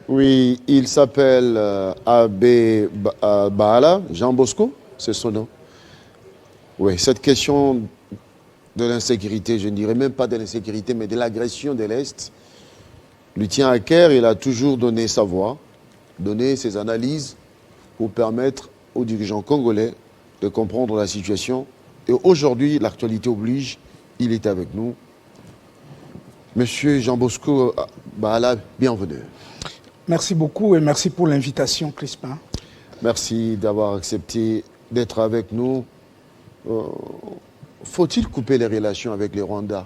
Oui, il s'appelle Abbé Baala, Jean Bosco, c'est son nom. Oui, cette question de l'insécurité, je ne dirais même pas de l'insécurité, mais de l'agression de l'Est, lui tient à cœur. Il a toujours donné sa voix, donné ses analyses pour permettre aux dirigeants congolais de comprendre la situation. Et aujourd'hui, l'actualité oblige, il est avec nous. Monsieur Jean Bosco Baala, bienvenue. Merci beaucoup et merci pour l'invitation, Crispin. Merci d'avoir accepté d'être avec nous. Faut-il couper les relations avec les Rwandais?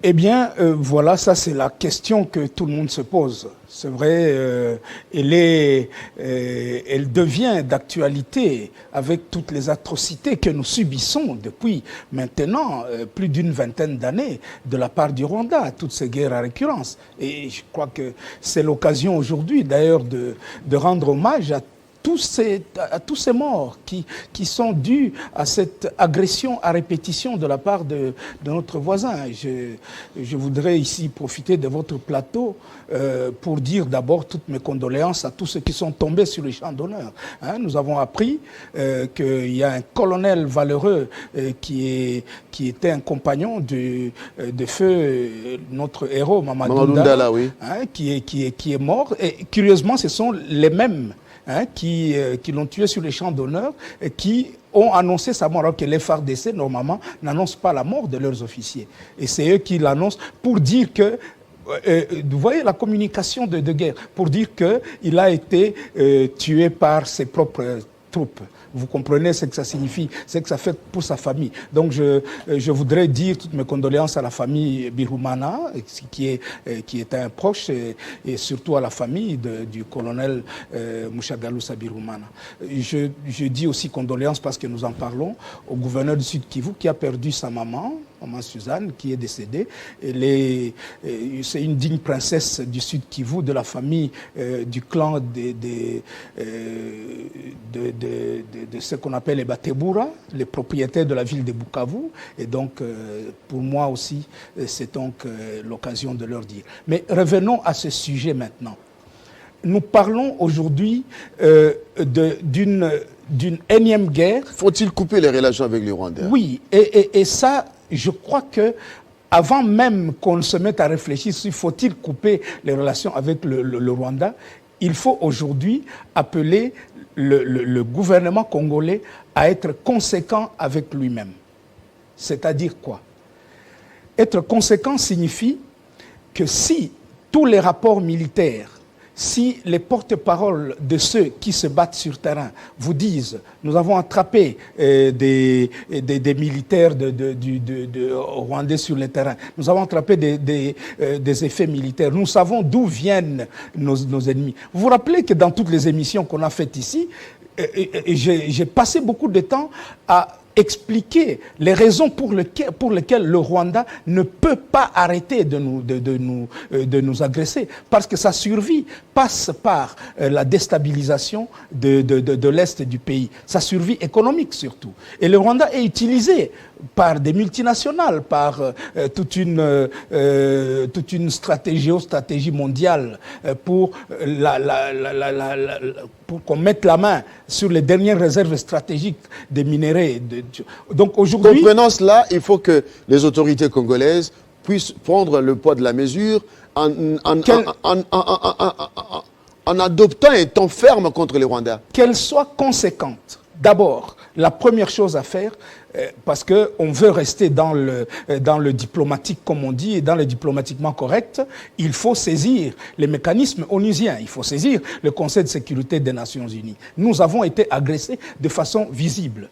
Eh bien, voilà, ça c'est la question que tout le monde se pose. C'est vrai, elle devient d'actualité avec toutes les atrocités que nous subissons depuis maintenant plus d'une vingtaine d'années de la part du Rwanda, toutes ces guerres à récurrence. Et je crois que c'est l'occasion aujourd'hui d'ailleurs de rendre hommage à tous ces morts qui sont dus à cette agression à répétition de la part de notre voisin. Je voudrais ici profiter de votre plateau pour dire d'abord toutes mes condoléances à tous ceux qui sont tombés sur les champs d'honneur. Hein, nous avons appris qu'il y a un colonel valeureux qui était un compagnon de feu notre héros Mamadou Ndala, oui. Hein, qui est mort. Et curieusement, ce sont les mêmes qui l'ont tué sur les champs d'honneur et qui ont annoncé sa mort, alors que les FARDC, normalement, n'annoncent pas la mort de leurs officiers. Et c'est eux qui l'annoncent pour dire que, vous voyez la communication de guerre, pour dire qu'il a été tué par ses propres troupes. Vous comprenez ce que ça signifie, ce que ça fait pour sa famille. Donc je voudrais dire toutes mes condoléances à la famille Birumana, qui est un proche, et surtout à la famille du colonel Mushagalusa Birumana. Je dis aussi condoléances parce que nous en parlons au gouverneur du Sud Kivu qui a perdu sa maman Suzanne, qui est décédée. C'est une digne princesse du Sud Kivu, de la famille du clan de ce qu'on appelle les Batebura, les propriétaires de la ville de Bukavu. Et donc, pour moi aussi, c'est donc l'occasion de leur dire. Mais revenons à ce sujet maintenant. Nous parlons aujourd'hui d'une énième guerre. Faut-il couper les relations avec les Rwandais? Oui, et ça, je crois que avant même qu'on se mette à réfléchir s'il faut-il couper les relations avec le Rwanda, il faut aujourd'hui appeler le gouvernement congolais à être conséquent avec lui-même. C'est-à-dire quoi? Être conséquent signifie que si tous les rapports militaires, si les porte-paroles de ceux qui se battent sur terrain vous disent « nous avons attrapé des militaires rwandais sur le terrain, nous avons attrapé des effets militaires, nous savons d'où viennent nos ennemis ». Vous vous rappelez que dans toutes les émissions qu'on a faites ici, j'ai passé beaucoup de temps à expliquer les raisons pour lesquelles le Rwanda ne peut pas arrêter de nous agresser. Parce que sa survie passe par la déstabilisation de l'Est du pays. Sa survie économique surtout. Et le Rwanda est utilisé par des multinationales, par toute une géostratégie mondiale pour qu'on mette la main sur les dernières réserves stratégiques des minéraux. Donc aujourd'hui, comprenant cela, il faut que les autorités congolaises puissent prendre le poids de la mesure en adoptant un ton ferme contre les Rwandais. Qu'elles soient conséquentes. D'abord, la première chose à faire, parce qu'on veut rester dans le diplomatique, comme on dit, et dans le diplomatiquement correct, il faut saisir les mécanismes onusiens, il faut saisir le Conseil de sécurité des Nations Unies. Nous avons été agressés de façon visible.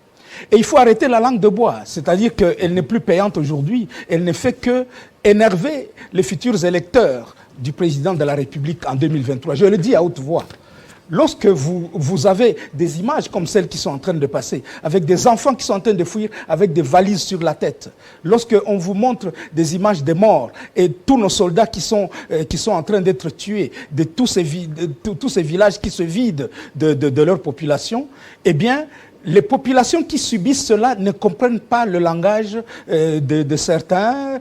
Et il faut arrêter la langue de bois, c'est-à-dire qu'elle n'est plus payante aujourd'hui, elle ne fait que énerver les futurs électeurs du président de la République en 2023. Je le dis à haute voix. Lorsque vous avez des images comme celles qui sont en train de passer, avec des enfants qui sont en train de fuir avec des valises sur la tête, lorsqu'on vous montre des images des morts et tous nos soldats qui sont en train d'être tués, de tous ces villages qui se vident de leur population, eh bien, les populations qui subissent cela ne comprennent pas le langage de certains.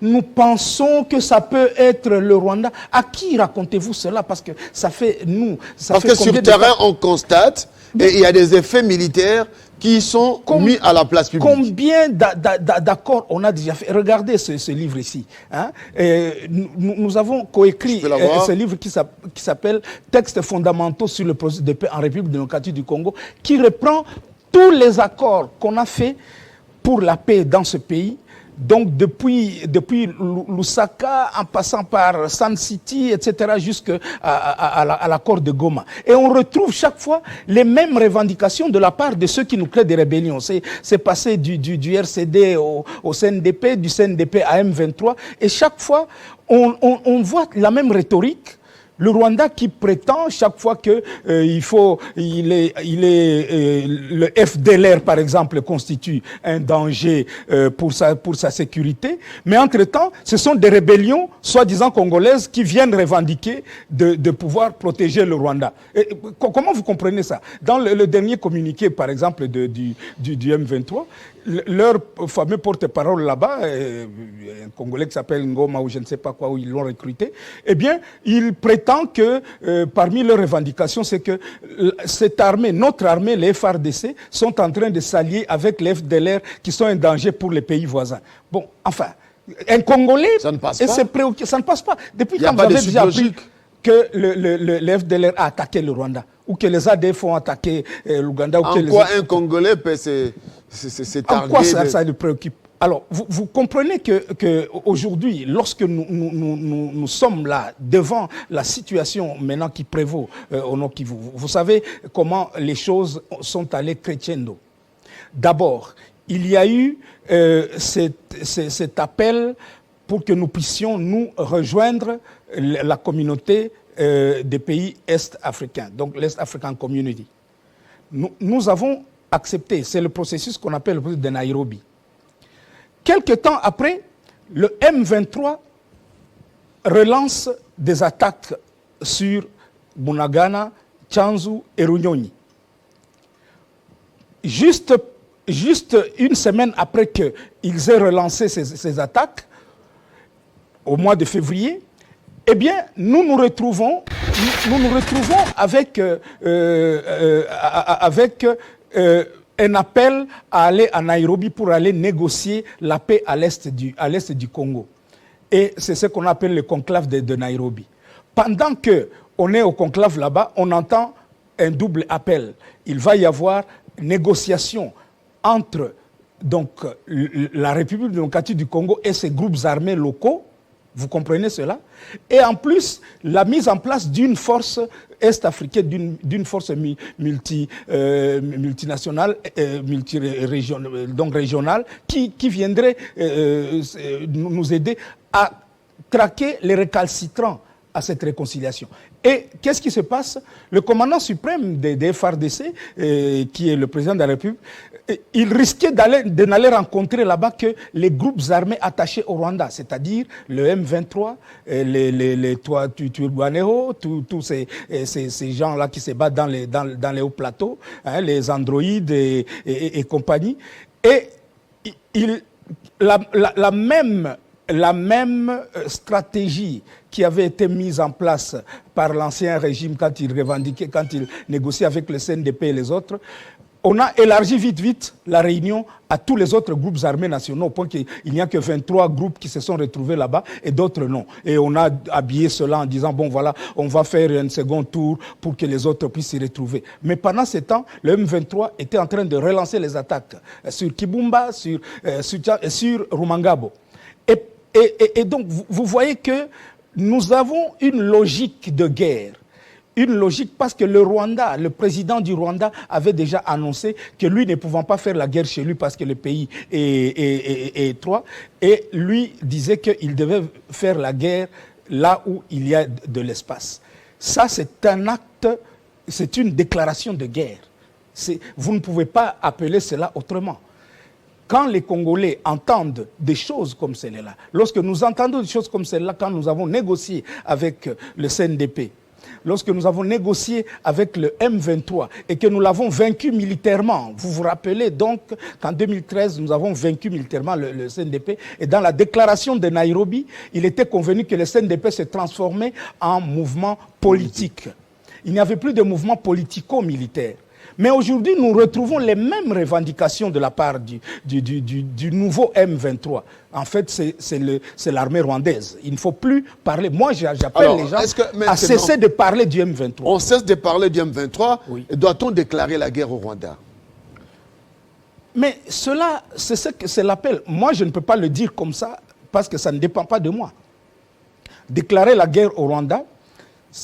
Nous pensons que ça peut être le Rwanda. À qui racontez-vous cela? Parce que ça fait nous. Parce que sur le terrain, on constate, et il y a des effets militaires qui sont mis à la place publique. Combien d'accords on a déjà fait? Regardez ce livre ici. Hein? Nous avons coécrit ce livre qui s'appelle « Textes fondamentaux sur le processus de paix en République démocratique du Congo » qui reprend tous les accords qu'on a faits pour la paix dans ce pays. Donc depuis Lusaka, en passant par Sun City, etc., jusqu'à l'accord de Goma. Et on retrouve chaque fois les mêmes revendications de la part de ceux qui nous créent des rébellions. C'est passé du RCD au CNDP, du CNDP à M23. Et chaque fois, on voit la même rhétorique. Le Rwanda qui prétend chaque fois que le FDLR par exemple constitue un danger pour sa sécurité, mais entre-temps, ce sont des rébellions soi-disant congolaises qui viennent revendiquer de pouvoir protéger le Rwanda. Et, comment vous comprenez ça? Dans le dernier communiqué par exemple du M23, leur fameux porte-parole là-bas, un Congolais qui s'appelle Ngoma ou je ne sais pas quoi, où ils l'ont recruté, eh bien, il prétend que parmi leurs revendications, c'est que cette armée, notre armée, les FARDC, sont en train de s'allier avec les FDLR qui sont un danger pour les pays voisins. Bon, enfin, un Congolais, ça ne passe pas. Ça ne passe pas. Depuis quand vous avez déjà appris que le FDLR a attaqué le Rwanda, ou que les ADF ont attaqué l'Ouganda. En quoi un Congolais peut c'est en quoi ça le préoccupe? Alors, vous comprenez que aujourd'hui, lorsque nous sommes là, devant la situation maintenant qui prévaut au Nord Kivu, vous savez comment les choses sont allées crescendo. D'abord, il y a eu cet appel pour que nous puissions nous rejoindre la communauté des pays est-africains, donc l'Est African Community. Nous avons accepté, c'est le processus qu'on appelle le processus de Nairobi. Quelque temps après, le M23 relance des attaques sur Bunagana, Tchanzu et Runyonyi. Juste une semaine après qu'ils aient relancé ces attaques, au mois de février, eh bien, nous nous retrouvons avec un appel à aller à Nairobi pour aller négocier la paix à l'est du Congo. Et c'est ce qu'on appelle le conclave de Nairobi. Pendant qu'on est au conclave là-bas, on entend un double appel. Il va y avoir négociation entre donc, la République démocratique du Congo et ses groupes armés locaux. Vous comprenez cela? Et en plus, la mise en place d'une force est-africaine, d'une force multinationale, donc régionale, qui viendrait nous aider à traquer les récalcitrants à cette réconciliation. Et qu'est-ce qui se passe? Le commandant suprême des FARDC, qui est le président de la République, il risquait de n'aller rencontrer là-bas que les groupes armés attachés au Rwanda, c'est-à-dire le M23, les Twirwaneho, tous ces gens-là qui se battent dans les hauts plateaux, hein, les androïdes et compagnie. Et la même stratégie qui avait été mise en place par l'ancien régime quand il revendiquait, quand il négociait avec le CNDP et les autres, on a élargi vite la réunion à tous les autres groupes armés nationaux, au point qu'il n'y a que 23 groupes qui se sont retrouvés là-bas et d'autres non. Et on a habillé cela en disant, bon voilà, on va faire un second tour pour que les autres puissent s'y retrouver. Mais pendant ce temps, le M23 était en train de relancer les attaques sur Kibumba, sur Rumangabo. Et donc, vous voyez que nous avons une logique de guerre. Une logique parce que le président du Rwanda avait déjà annoncé que lui ne pouvant pas faire la guerre chez lui parce que le pays est étroit, et lui disait qu'il devait faire la guerre là où il y a de l'espace. Ça, c'est un acte, c'est une déclaration de guerre. Vous ne pouvez pas appeler cela autrement. Quand les Congolais entendent des choses comme celle-là, lorsque nous entendons des choses comme celle-là, quand nous avons négocié avec le CNDP, lorsque nous avons négocié avec le M23 et que nous l'avons vaincu militairement. Vous vous rappelez donc qu'en 2013, nous avons vaincu militairement le CNDP et dans la déclaration de Nairobi, il était convenu que le CNDP se transformait en mouvement politique. Il n'y avait plus de mouvement politico-militaire. Mais aujourd'hui, nous retrouvons les mêmes revendications de la part du nouveau M23. En fait, c'est l'armée rwandaise. Il ne faut plus parler. Moi, j'appelle les gens à cesser de parler du M23. On cesse de parler du M23. Oui. Doit-on déclarer la guerre au Rwanda? Mais cela, c'est ce que c'est l'appel. Moi, je ne peux pas le dire comme ça parce que ça ne dépend pas de moi. Déclarer la guerre au Rwanda,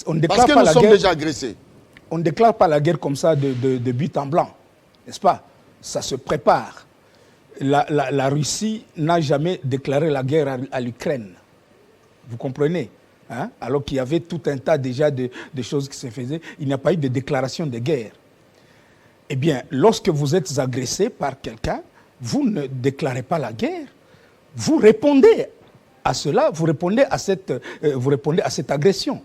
on ne déclare pas la guerre. Parce que nous sommes déjà agressés. On ne déclare pas la guerre comme ça de but en blanc, n'est-ce pas? Ça se prépare. La Russie n'a jamais déclaré la guerre à l'Ukraine. Vous comprenez, hein? Alors qu'il y avait tout un tas déjà de choses qui se faisaient. Il n'y a pas eu de déclaration de guerre. Eh bien, lorsque vous êtes agressé par quelqu'un, vous ne déclarez pas la guerre. Vous répondez à cela, vous répondez à cette agression.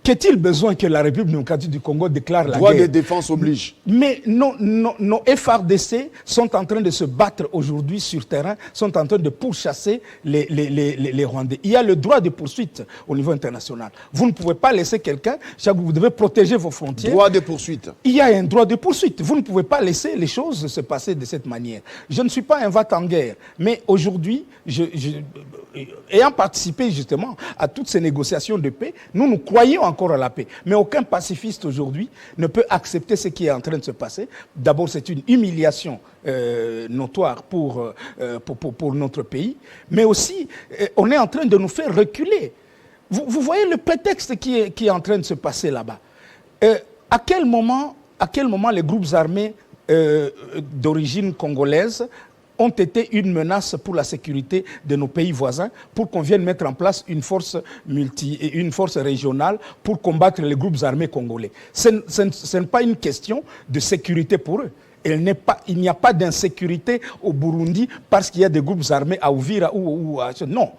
Qu'est-il besoin que la République démocratique du Congo déclare la guerre? Droit de défense oblige. Mais nos FARDC sont en train de se battre aujourd'hui sur terrain, sont en train de pourchasser les Rwandais. Il y a le droit de poursuite au niveau international. Vous ne pouvez pas laisser quelqu'un, vous devez protéger vos frontières. Droit de poursuite. Il y a un droit de poursuite. Vous ne pouvez pas laisser les choses se passer de cette manière. Je ne suis pas un vat en guerre, mais aujourd'hui, ayant participé justement à toutes ces négociations de paix, nous croyons encore à la paix. Mais aucun pacifiste aujourd'hui ne peut accepter ce qui est en train de se passer. D'abord, c'est une humiliation notoire pour notre pays, mais aussi, on est en train de nous faire reculer. Vous voyez le prétexte qui est en train de se passer là-bas. À quel moment les groupes armés d'origine congolaise ont été une menace pour la sécurité de nos pays voisins, pour qu'on vienne mettre en place une force régionale pour combattre les groupes armés congolais. Ce n'est pas une question de sécurité pour eux. Il n'y a pas d'insécurité au Burundi parce qu'il y a des groupes armés à Uvira ou à... Non.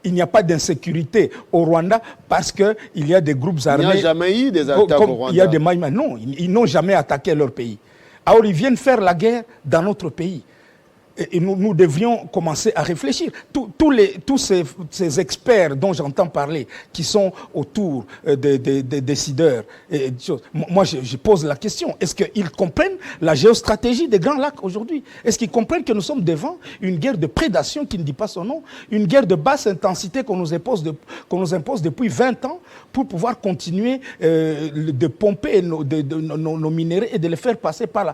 Il n'y a pas d'insécurité au Rwanda parce qu'il y a des groupes armés... Il n'y a jamais eu des attaques au Rwanda. Il y a des Maïmas. Non, ils n'ont jamais attaqué leur pays. Alors ils viennent faire la guerre dans notre pays. Et nous devions commencer à réfléchir. Tous ces experts dont j'entends parler, qui sont autour des décideurs, moi je pose la question, est-ce qu'ils comprennent la géostratégie des Grands Lacs aujourd'hui? Est-ce qu'ils comprennent que nous sommes devant une guerre de prédation qui ne dit pas son nom, une guerre de basse intensité qu'on nous impose depuis 20 ans pour pouvoir continuer de pomper nos minéraux et de les faire passer par la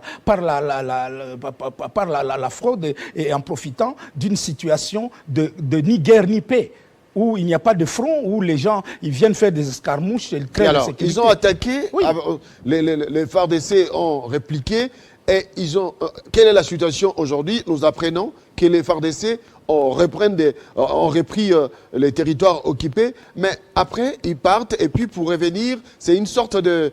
fraude et en profitant d'une situation de ni guerre ni paix, où il n'y a pas de front, où les gens ils viennent faire des escarmouches et ils créent la sécurité. Ils ont attaqué, oui. Les FARDC ont répliqué, et quelle est la situation aujourd'hui? Nous apprenons que les FARDC ont repris les territoires occupés, mais après ils partent et puis pour revenir, c'est une sorte de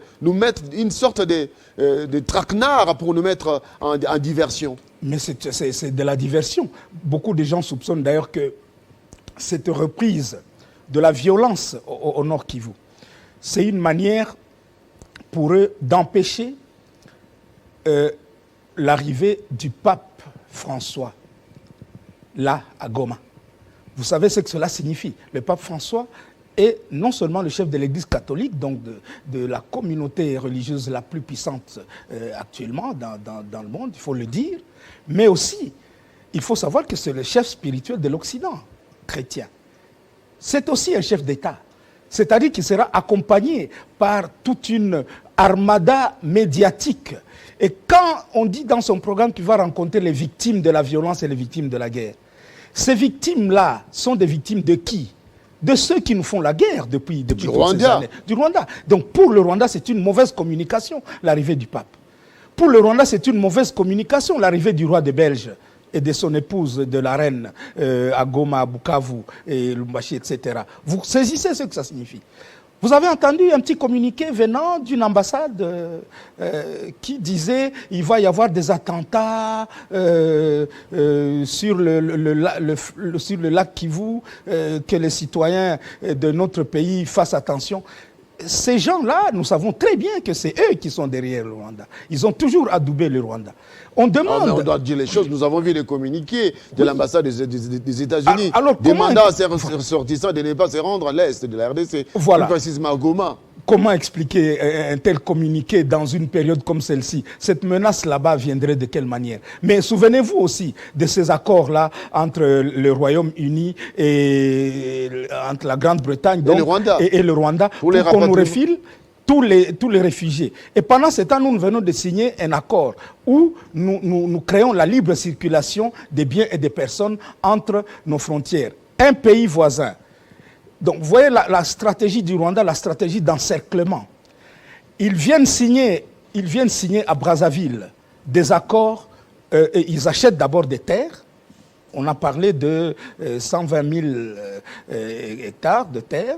traquenard pour nous mettre en diversion. Mais c'est de la diversion. Beaucoup de gens soupçonnent d'ailleurs que cette reprise de la violence au Nord Kivu, c'est une manière pour eux d'empêcher l'arrivée du pape François, là, à Goma. Vous savez ce que cela signifie. Le pape François est non seulement le chef de l'Église catholique, donc de la communauté religieuse la plus puissante actuellement dans le monde, il faut le dire, mais aussi, il faut savoir que c'est le chef spirituel de l'Occident chrétien. C'est aussi un chef d'État. C'est-à-dire qu'il sera accompagné par toute une armada médiatique. Et quand on dit dans son programme qu'il va rencontrer les victimes de la violence et les victimes de la guerre, ces victimes-là sont des victimes de qui? De ceux qui nous font la guerre depuis toutes ces années. Du Rwanda. Donc pour le Rwanda, c'est une mauvaise communication, l'arrivée du pape. Pour le Rwanda, c'est une mauvaise communication, l'arrivée du roi des Belges et de son épouse, de la reine, à Goma, à Bukavu, et Lubumbashi, etc. Vous saisissez ce que ça signifie. Vous avez entendu un petit communiqué venant d'une ambassade qui disait qu'il va y avoir des attentats sur le lac Kivu, que les citoyens de notre pays fassent attention. ces gens-là, nous savons très bien que c'est eux qui sont derrière le Rwanda. Ils ont toujours adoubé le Rwanda. On demande... on doit dire les choses. Nous avons vu les communiqués de l'ambassade des États-Unis Alors, demandant à ses ressortissants de ne pas se rendre à l'est de la RDC. Voilà. Plus précisément à Goma. Comment expliquer un tel communiqué dans une période comme celle-ci? Cette menace là-bas viendrait de quelle manière? Mais souvenez-vous aussi de ces accords-là entre le Royaume-Uni et entre la Grande-Bretagne et le Rwanda pour qu'on nous refile tous les réfugiés. Et pendant ce temps, nous venons de signer un accord où nous créons la libre circulation des biens et des personnes entre nos frontières. Un pays voisin. Donc, vous voyez la stratégie du Rwanda, la stratégie d'encerclement. Ils viennent signer à Brazzaville des accords, et ils achètent d'abord des terres. On a parlé de 120 000 hectares de terres.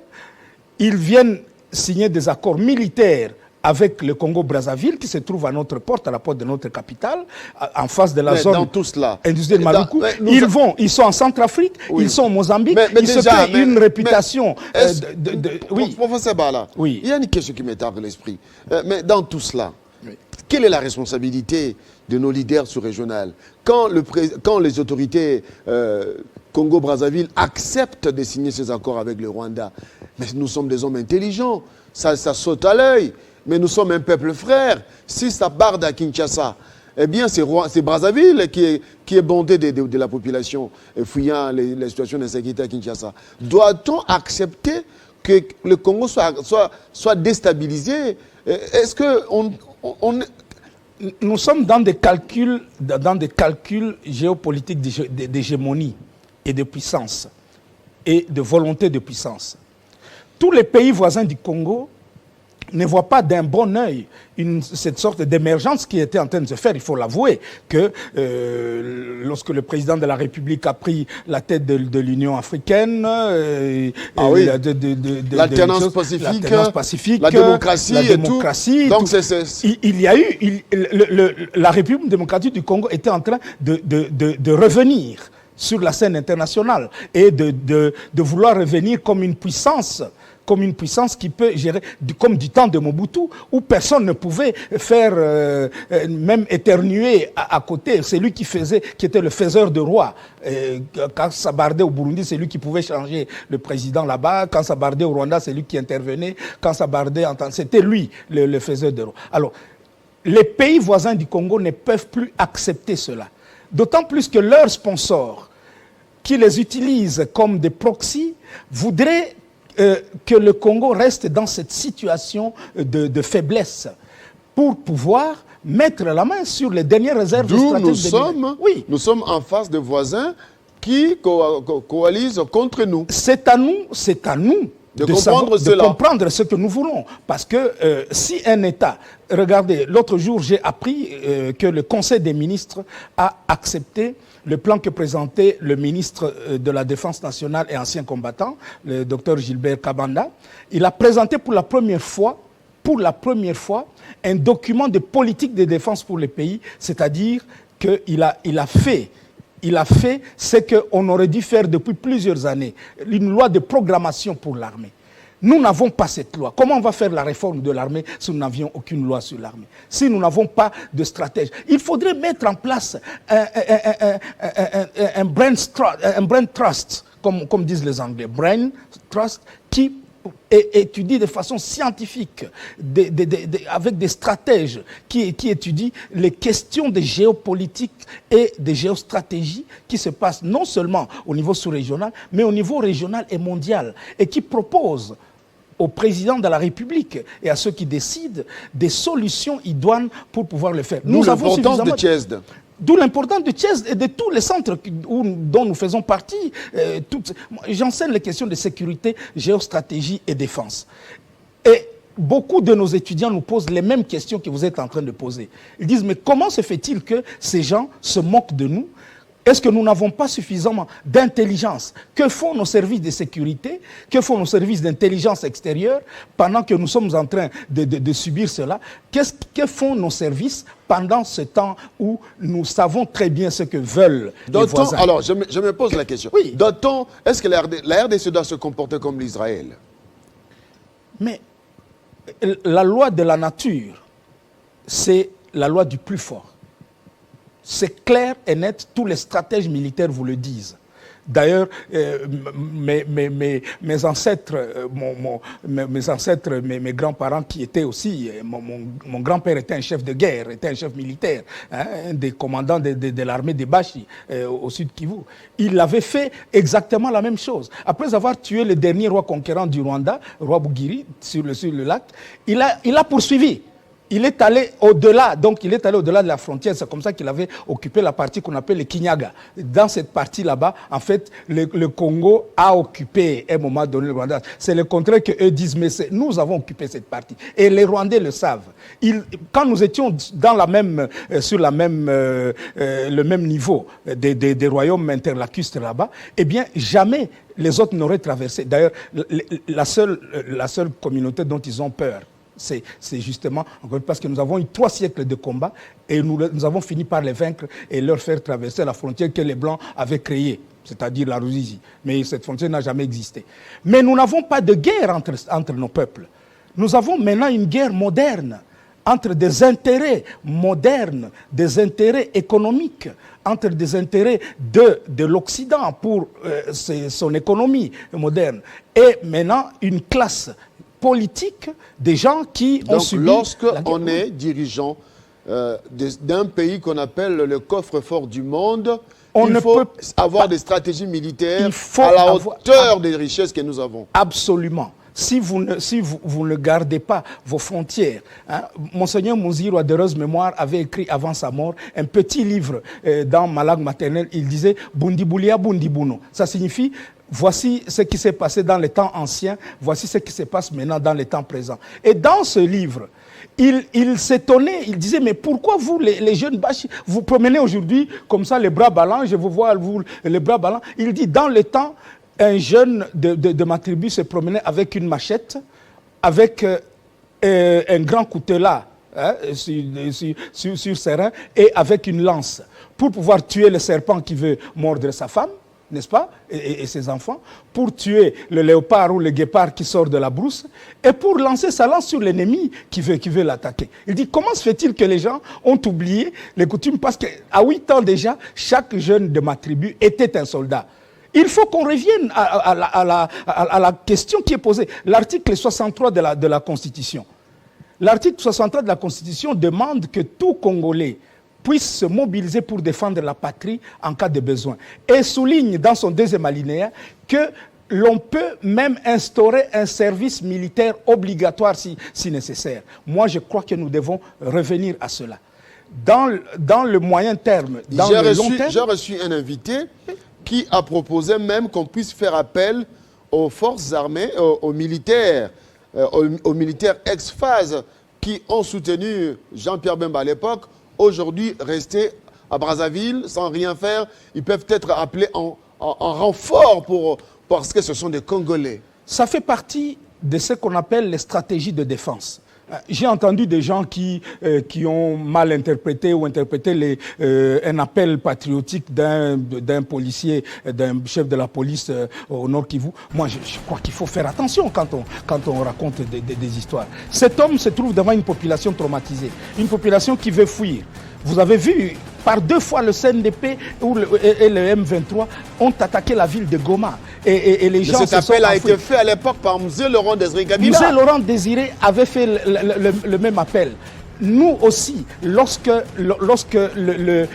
Ils viennent signer des accords militaires avec le Congo-Brazzaville, qui se trouve à notre porte, à la porte de notre capitale, en face de la zone industrielle de Maluku. Ils sont en Centrafrique, ils sont au Mozambique, ils se créent une réputation. Oui. Professeur Bala, oui. Il y a une question qui m'est à l'esprit. Mais dans tout cela, quelle est la responsabilité de nos leaders sous-régionaux quand les autorités Congo-Brazzaville acceptent de signer ces accords avec le Rwanda? Mais nous sommes des hommes intelligents, ça saute à l'œil. Mais nous sommes un peuple frère. Si ça barde à Kinshasa, eh bien c'est Brazzaville qui est bondé de la population fuyant les situations d'insécurité à Kinshasa. Doit-on accepter que le Congo soit déstabilisé? Est-ce que nous sommes dans des calculs géopolitiques d'hégémonie et de puissance et de volonté de puissance. Tous les pays voisins du Congo ne voient pas d'un bon œil cette sorte d'émergence qui était en train de se faire. Il faut l'avouer que lorsque le président de la République a pris la tête de l'Union africaine, l'alternance pacifique, la démocratie, donc il y a eu la République démocratique du Congo était en train de revenir sur la scène internationale et de vouloir revenir comme une puissance qui peut gérer, comme du temps de Mobutu, où personne ne pouvait faire, même éternuer à côté. C'est lui qui était le faiseur de roi. Quand ça bardait au Burundi, c'est lui qui pouvait changer le président là-bas. Quand ça bardait au Rwanda, c'est lui qui intervenait. Quand ça bardait c'était lui le faiseur de roi. Alors, les pays voisins du Congo ne peuvent plus accepter cela. D'autant plus que leurs sponsors, qui les utilisent comme des proxys, voudraient que le Congo reste dans cette situation de faiblesse pour pouvoir mettre la main sur les dernières réserves stratégiques. Nous sommes en face de voisins qui coalisent contre nous. C'est à nous de comprendre ce que nous voulons. Parce que si un État... Regardez, l'autre jour, j'ai appris que le Conseil des ministres a accepté le plan que présentait le ministre de la Défense nationale et ancien combattant, le docteur Gilbert Kabanda. Il a présenté pour la première fois, un document de politique de défense pour les pays, c'est-à-dire qu'il a fait ce qu'on aurait dû faire depuis plusieurs années, une loi de programmation pour l'armée. Nous n'avons pas cette loi. Comment on va faire la réforme de l'armée si nous n'avions aucune loi sur l'armée? Si nous n'avons pas de stratège? Il faudrait mettre en place un brain trust, comme disent les Anglais, brain trust, qui étudie de façon scientifique, avec des stratèges qui étudient les questions de géopolitique et de géostratégie qui se passent non seulement au niveau sous-régional, mais au niveau régional et mondial, et qui proposent au président de la République et à ceux qui décident des solutions idoines pour pouvoir le faire. Nous avons l'importance de Tchèsde. D'où l'importance de Tchèsde et de tous les centres dont nous faisons partie. J'enseigne les questions de sécurité, géostratégie et défense. Et beaucoup de nos étudiants nous posent les mêmes questions que vous êtes en train de poser. Ils disent, mais comment se fait-il que ces gens se moquent de nous? Est-ce que nous n'avons pas suffisamment d'intelligence? Que font nos services de sécurité? Que font nos services d'intelligence extérieure pendant que nous sommes en train de subir cela? Que font nos services pendant ce temps où nous savons très bien ce que veulent les voisins? Alors, je me pose la question. Oui. Est-ce que la RDC doit se comporter comme l'Israël? Mais La loi de la nature, c'est la loi du plus fort. C'est clair et net, tous les stratèges militaires vous le disent. D'ailleurs, mes ancêtres, mes grands-parents qui étaient aussi, mon grand-père était un chef de guerre, était un chef militaire, hein, un des commandants de l'armée des Bashi au sud Kivu. Il avait fait exactement la même chose. Après avoir tué le dernier roi conquérant du Rwanda, roi Bugiri, sur le lac, il a poursuivi. Il est allé au-delà, donc il est allé au-delà de la frontière. C'est comme ça qu'il avait occupé la partie qu'on appelle le Kinyaga. Dans cette partie là-bas, en fait, le Congo a occupé à un moment donné le Rwanda. C'est le contraire qu'eux disent, mais nous avons occupé cette partie. Et les Rwandais le savent. Quand nous étions dans sur le même niveau des royaumes interlacustres là-bas, eh bien, jamais les autres n'auraient traversé. D'ailleurs, la seule communauté dont ils ont peur, c'est justement parce que nous avons eu 3 siècles de combat et nous avons fini par les vaincre et leur faire traverser la frontière que les Blancs avaient créée, c'est-à-dire la Ruzizi. Mais cette frontière n'a jamais existé. Mais nous n'avons pas de guerre entre nos peuples. Nous avons maintenant une guerre moderne entre des intérêts modernes, des intérêts économiques, entre des intérêts de l'Occident pour son économie moderne et maintenant une classe politique des gens qui ont subi... Donc, lorsqu'on est dirigeant d'un pays qu'on appelle le coffre-fort du monde, il faut avoir des stratégies militaires à la hauteur des richesses que nous avons. Absolument. Si vous ne gardez pas vos frontières, hein, Monseigneur Mouzir, de heureuse mémoire, avait écrit avant sa mort un petit livre dans ma langue maternelle. Il disait « Bundiboulia Bundibuno ». Ça signifie « Voici ce qui s'est passé dans les temps anciens, voici ce qui se passe maintenant dans les temps présents ». Et dans ce livre, il s'étonnait, il disait « Mais pourquoi vous, les jeunes Bashi, vous promenez aujourd'hui comme ça les bras ballants, je vous vois vous, les bras ballants ». Il dit « Dans le temps, un jeune de ma tribu se promenait avec une machette, avec un grand coutelas hein, sur ses reins et avec une lance pour pouvoir tuer le serpent qui veut mordre sa femme, n'est-ce pas, et ses enfants, pour tuer le léopard ou le guépard qui sort de la brousse et pour lancer sa lance sur l'ennemi qui veut l'attaquer. Il dit, comment se fait-il que les gens ont oublié les coutumes? Parce qu'à 8 ans déjà, chaque jeune de ma tribu était un soldat. Il faut qu'on revienne à la question qui est posée. L'article 63 de la Constitution. L'article 63 de la Constitution demande que tout Congolais puisse se mobiliser pour défendre la patrie en cas de besoin. Et souligne dans son 2e alinéa que l'on peut même instaurer un service militaire obligatoire si nécessaire. Moi, je crois que nous devons revenir à cela. Dans le moyen terme, dans le long terme... J'ai reçu un invité qui a proposé même qu'on puisse faire appel aux forces armées, aux militaires ex-phase qui ont soutenu Jean-Pierre Bemba à l'époque, aujourd'hui restés à Brazzaville sans rien faire. Ils peuvent être appelés en renfort parce que ce sont des Congolais. Ça fait partie de ce qu'on appelle les stratégies de défense. J'ai entendu des gens qui ont mal interprété ou interprété un appel patriotique d'un policier, d'un chef de la police au Nord Kivu. Moi, je crois qu'il faut faire attention quand on raconte des histoires. Cet homme se trouve devant une population traumatisée, une population qui veut fuir. Vous avez vu, par 2 fois, le CNDP et le M23 ont attaqué la ville de Goma. Et les gens cet appel a été fait à l'époque par M. Laurent Désiré Kabila. M. Laurent Désiré avait fait le même appel. Nous aussi, lorsque le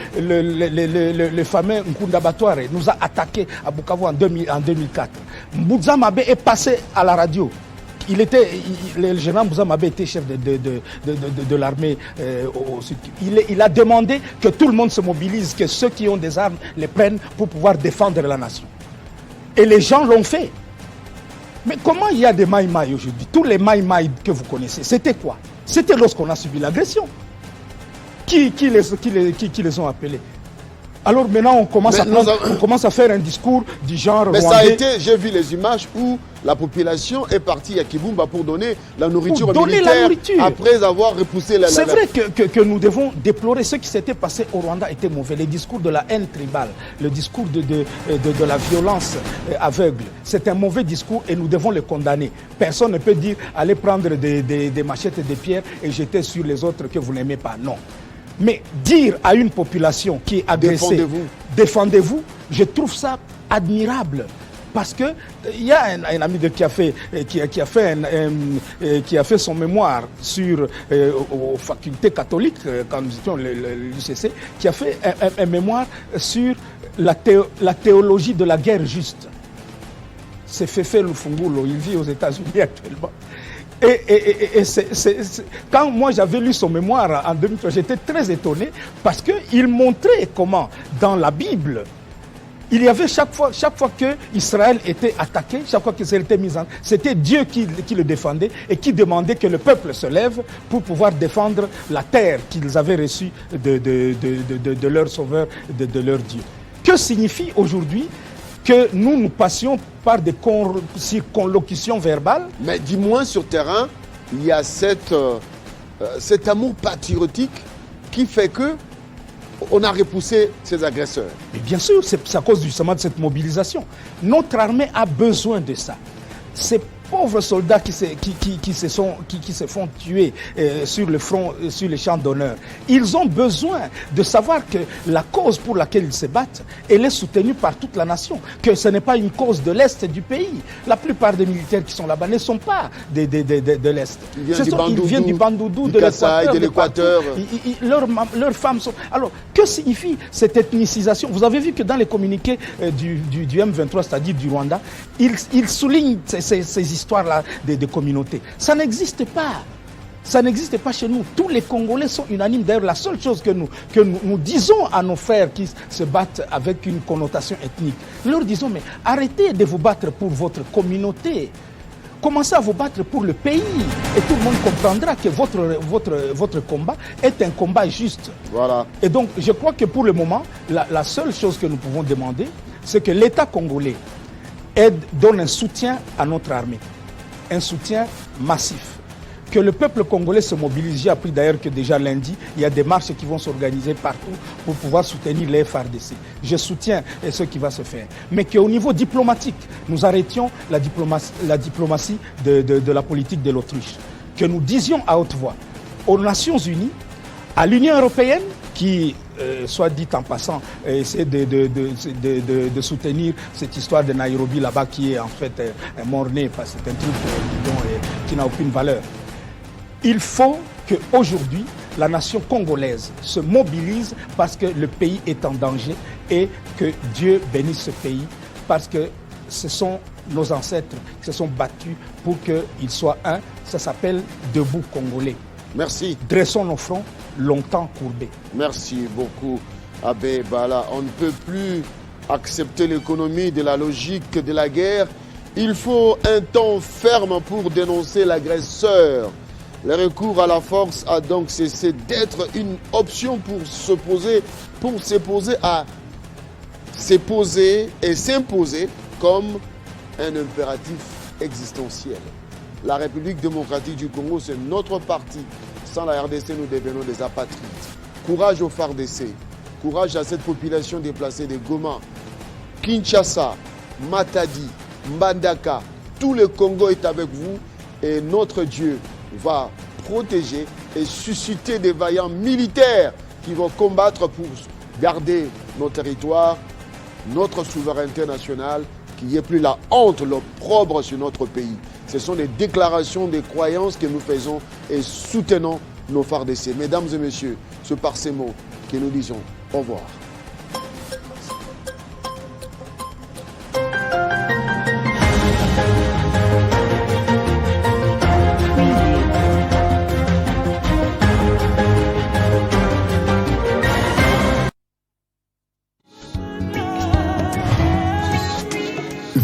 fameux Nkunda Batouare nous a attaqués à Bukavu en 2004, Mbouza Mabé est passé à la radio. Le général Mbouza Mabé était chef de l'armée au sud. Il a demandé que tout le monde se mobilise, que ceux qui ont des armes les prennent pour pouvoir défendre la nation. Et les gens l'ont fait. Mais comment il y a des Maï-Maï aujourd'hui? Tous les Maï-Maï que vous connaissez, c'était quoi? C'était lorsqu'on a subi l'agression. Qui les ont appelés? Alors maintenant, on commence à faire un discours du genre Mais rwandais. ça a été, j'ai vu les images où la population est partie à Kibumba pour donner la nourriture aux militaires après avoir repoussé la... C'est vrai que nous devons déplorer ce qui s'était passé au Rwanda était mauvais. Les discours de la haine tribale, le discours de la violence aveugle, c'est un mauvais discours et nous devons le condamner. Personne ne peut dire allez prendre des machettes et des pierres et jeter sur les autres que vous n'aimez pas. Non. Mais dire à une population qui est agressée, défendez-vous, je trouve ça admirable. Parce que il y a un ami qui a fait son mémoire sur aux facultés catholiques quand nous étions l'UCC, qui a fait un mémoire sur la théologie de la guerre juste. C'est Fefe Lufungulo, il vit aux États-Unis actuellement. Et quand moi j'avais lu son mémoire en 2003, j'étais très étonné parce qu'il montrait comment dans la Bible, il y avait chaque fois que Israël était attaqué, chaque fois qu'Israël était mis en... C'était Dieu qui le défendait et qui demandait que le peuple se lève pour pouvoir défendre la terre qu'ils avaient reçue de leur sauveur, de leur Dieu. Que signifie aujourd'hui que nous passions par des circonlocutions verbales? Mais du moins sur terrain, il y a cet amour patriotique qui fait que on a repoussé ces agresseurs. Mais bien sûr, c'est à cause justement de cette mobilisation. Notre armée a besoin de ça. Ces pauvres soldats qui se font tuer sur le front, sur les champs d'honneur, ils ont besoin de savoir que la cause pour laquelle ils se battent, elle est soutenue par toute la nation, que ce n'est pas une cause de l'Est du pays. La plupart des militaires qui sont là-bas ne sont pas de l'Est. Ils viennent du Bandundu, de l'Équateur. Leurs femmes sont... Alors, que signifie cette ethnicisation? Vous avez vu que dans les communiqués du M23, c'est-à-dire du Rwanda, ils soulignent ces histoires-là de communautés. Ça n'existe pas. Ça n'existe pas chez nous. Tous les Congolais sont unanimes. D'ailleurs, la seule chose que nous disons à nos frères qui se battent avec une connotation ethnique, nous leur disons, mais arrêtez de vous battre pour votre communauté. Commencez à vous battre pour le pays. Et tout le monde comprendra que votre combat est un combat juste. Voilà. Et donc, je crois que pour le moment, la seule chose que nous pouvons demander, c'est que l'État congolais donne un soutien à notre armée, un soutien massif. Que le peuple congolais se mobilise. J'ai appris d'ailleurs que déjà lundi, il y a des marches qui vont s'organiser partout pour pouvoir soutenir les FARDC. Je soutiens ce qui va se faire. Mais qu'au niveau diplomatique, nous arrêtions la diplomatie de la politique de l'Autriche. Que nous disions à haute voix aux Nations Unies, à l'Union européenne, qui, soit dit en passant, essaie de soutenir cette histoire de Nairobi là-bas qui est en fait un mort-né, parce que c'est un truc qui n'a aucune valeur. Il faut qu'aujourd'hui, la nation congolaise se mobilise parce que le pays est en danger et que Dieu bénisse ce pays parce que ce sont nos ancêtres qui se sont battus pour qu'il soit un. Ça s'appelle Debout Congolais. Merci. Dressons nos fronts longtemps courbés. Merci beaucoup, Abbé Bala. On ne peut plus accepter l'économie de la logique de la guerre. Il faut un temps ferme pour dénoncer l'agresseur. Le recours à la force a donc cessé d'être une option pour s'opposer et s'imposer comme un impératif existentiel. La République démocratique du Congo, c'est notre parti. Sans la RDC, nous devenons des apatrides. Courage aux FARDC. Courage à cette population déplacée de Goma, Kinshasa, Matadi, Mbandaka. Tout le Congo est avec vous et notre Dieu va protéger et susciter des vaillants militaires qui vont combattre pour garder nos territoires, notre souveraineté nationale, qu'il n'y ait plus la honte, l'opprobre sur notre pays. Ce sont des déclarations, des croyances que nous faisons et soutenons nos FARDC. Mesdames et messieurs, c'est par ces mots que nous disons au revoir.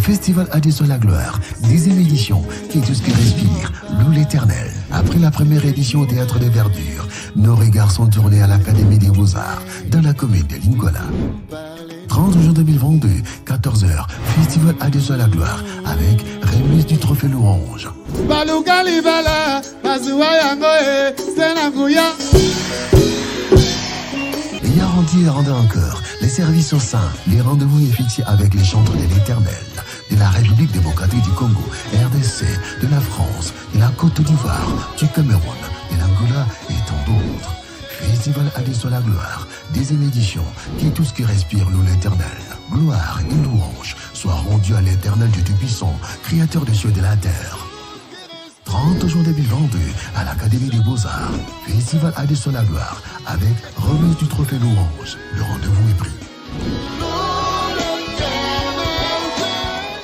Festival Adesua la gloire, 10e édition, qui est tout ce qui respire, l'Éternel. Après la première édition au Théâtre de Verdure, nos regards sont tournés à l'Académie des Beaux-Arts, dans la commune de Lingola. 30 juin 2022, 14h, Festival Adesua la gloire, avec remise du trophée Louange. Et Yarandi et rendez encore, les services au sein, les rendez-vous est fixé avec les chantres de l'Éternel, de la République démocratique du Congo, RDC, de la France, de la Côte d'Ivoire, du Cameroun, de l'Angola et tant d'autres. Festival Adesua la gloire, deuxième édition, qui est tout ce qui respire l'eau l'Éternel. Gloire et louange soient rendus à l'Éternel Dieu Tout-Puissant, créateur des cieux et de la terre. 30 juin 2022, à l'Académie des Beaux-Arts, Festival Adesua la gloire, avec remise du trophée Louange. Le rendez-vous est pris.